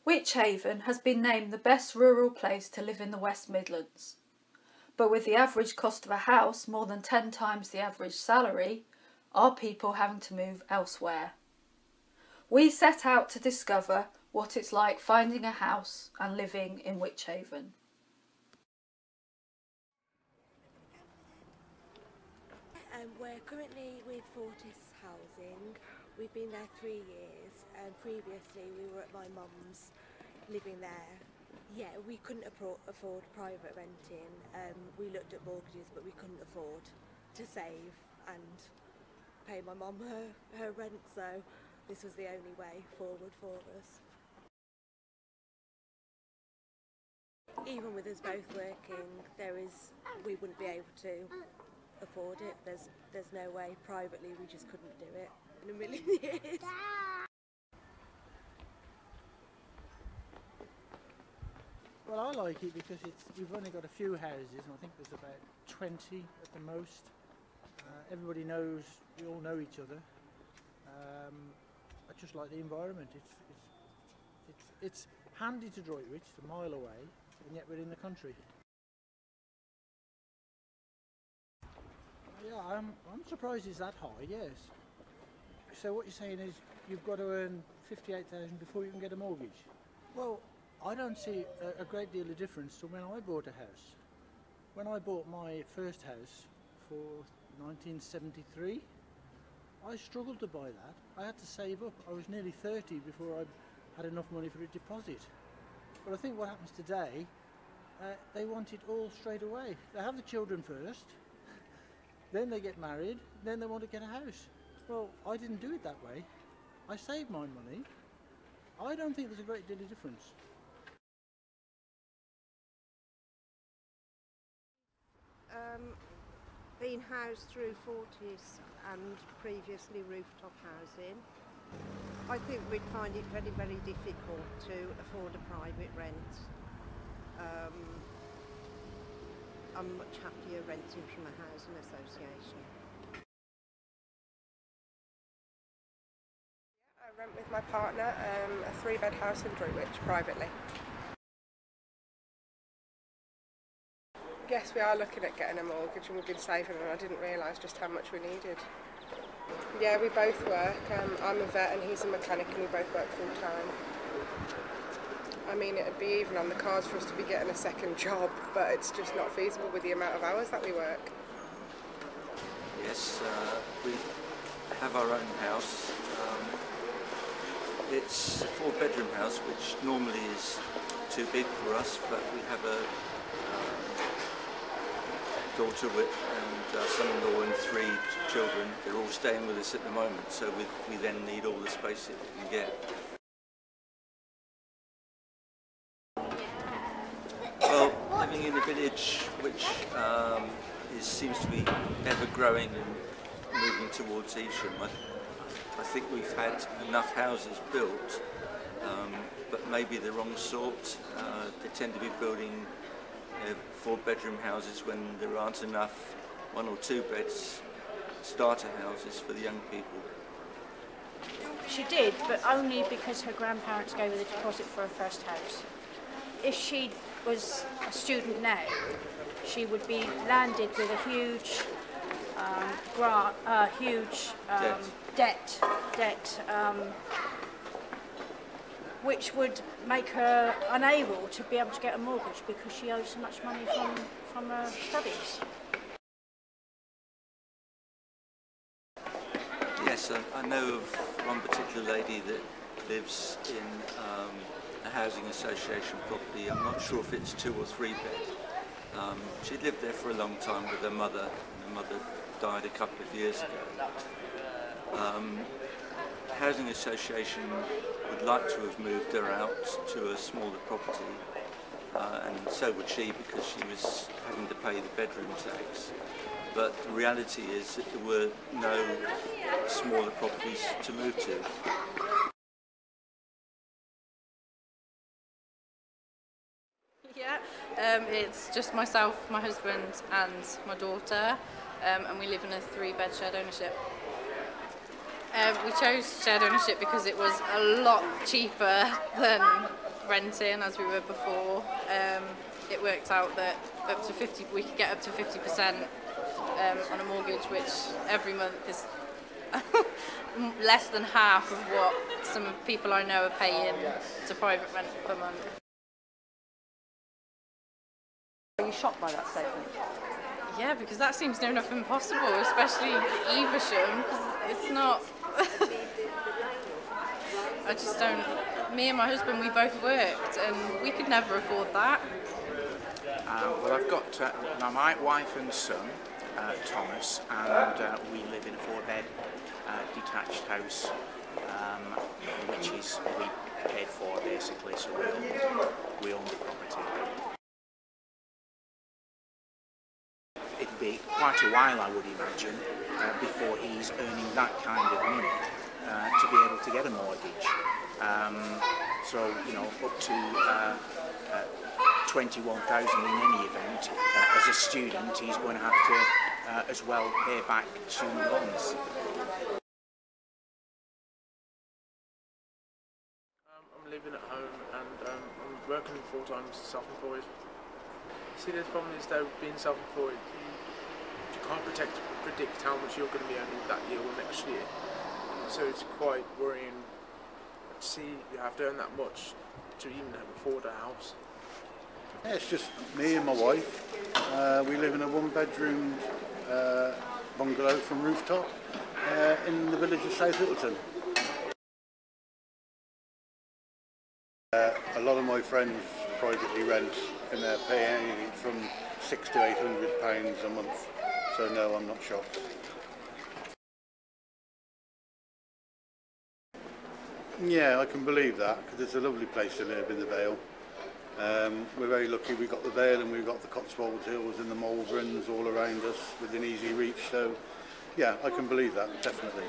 Wychhaven has been named the best rural place to live in the West Midlands. But with the average cost of a house more than 10 times the average salary, are people having to move elsewhere? We set out to discover what it's like finding a house and living in Wychhaven. We're currently with Fortis Housing. We've been there 3 years, and previously we were at my mum's living there. Yeah, we couldn't afford private renting. We looked at mortgages, but we couldn't afford to save and pay my mum her rent, so this was the only way forward for us. Even with us both working, we wouldn't be able to afford it. There's no way. Privately, we just couldn't do it in a million years. Well, I like it because we've only got a few houses, and I think there's about 20 at the most. Everybody knows, we all know each other. I just like the environment. It's handy to Droitwich, it's a mile away, and yet we're in the country. Yeah, I'm surprised it's that high, yes. So what you're saying is you've got to earn 58,000 before you can get a mortgage? Well, I don't see a great deal of difference to when I bought a house. When I bought my first house for 1973, I struggled to buy that. I had to save up. I was nearly 30 before I had enough money for a deposit. But I think what happens today, they want it all straight away. They have the children first, then they get married, then they want to get a house. Well, I didn't do it that way. I saved my money. I don't think there's a great deal of difference. Been housed through Fortis and previously rooftop housing. I think we'd find it very, very difficult to afford a private rent. I'm much happier renting from a housing association. I rent with my partner a 3-bed house in Droitwich privately. Yes, we are looking at getting a mortgage, and we've been saving, and I didn't realise just how much we needed. Yeah, we both work. I'm a vet and he's a mechanic, and we both work full time. I mean, it'd be even on the cards for us to be getting a second job, but it's just not feasible with the amount of hours that we work. Yes, we have our own house. It's a 4-bedroom house, which normally is too big for us, but we have a daughter and son-in-law and 3 children. They're all staying with us at the moment, so we then need all the space that we can get. Well, living in a village which seems to be ever growing and moving towards Evesham, I think we've had enough houses built, but maybe the wrong sort. They tend to be building 4-bedroom houses when there aren't enough 1 or 2 beds starter houses for the young people. She did, but only because her grandparents gave her the deposit for her first house. If she was a student now, she would be landed with a huge debt, which would make her unable to be able to get a mortgage because she owes so much money from her studies. Yes, I know of one particular lady that lives in a housing association property. I'm not sure if it's 2 or 3 bed. She lived there for a long time with her mother, and her mother died a couple of years ago. The housing association would like to have moved her out to a smaller property, and so would she, because she was having to pay the bedroom tax. But the reality is that there were no smaller properties to move to. Yeah, it's just myself, my husband and my daughter, and we live in a 3-bed shared ownership. We chose shared ownership because it was a lot cheaper than renting as we were before, it worked out that we could get up to 50% on a mortgage, which every month is less than half of what some people I know are paying to private rent per month. Are you shocked by that statement? Yeah, because that seems near enough impossible, especially Evesham, because it's not... I just don't... Me and my husband, we both worked, and we could never afford that. Well, I've got my wife and son, Thomas, and we live in a 4-bed detached house, which is we paid for basically, so we own the property. It'd be quite a while, I would imagine, before he's earning that kind of money to be able to get a mortgage. So, you know, up to 21,000 in any event. As a student, he's going to have to as well pay back student loans. I'm living at home and I'm working full-time, self-employed. See, the problem is though, being self-employed, you can't predict how much you're going to be earning that year or next year. So it's quite worrying to see you have to earn that much to even afford a house. Yeah, it's just me and my wife. We live in a 1-bedroom bungalow from rooftop in the village of South Littleton. A lot of my friends privately rent and they're paying anything from £600 to £800 a month. So no, I'm not shocked. Yeah, I can believe that because it's a lovely place to live in the Vale. We're very lucky we've got the Vale and we've got the Cotswold Hills and the Malverns all around us within easy reach. So yeah, I can believe that, definitely.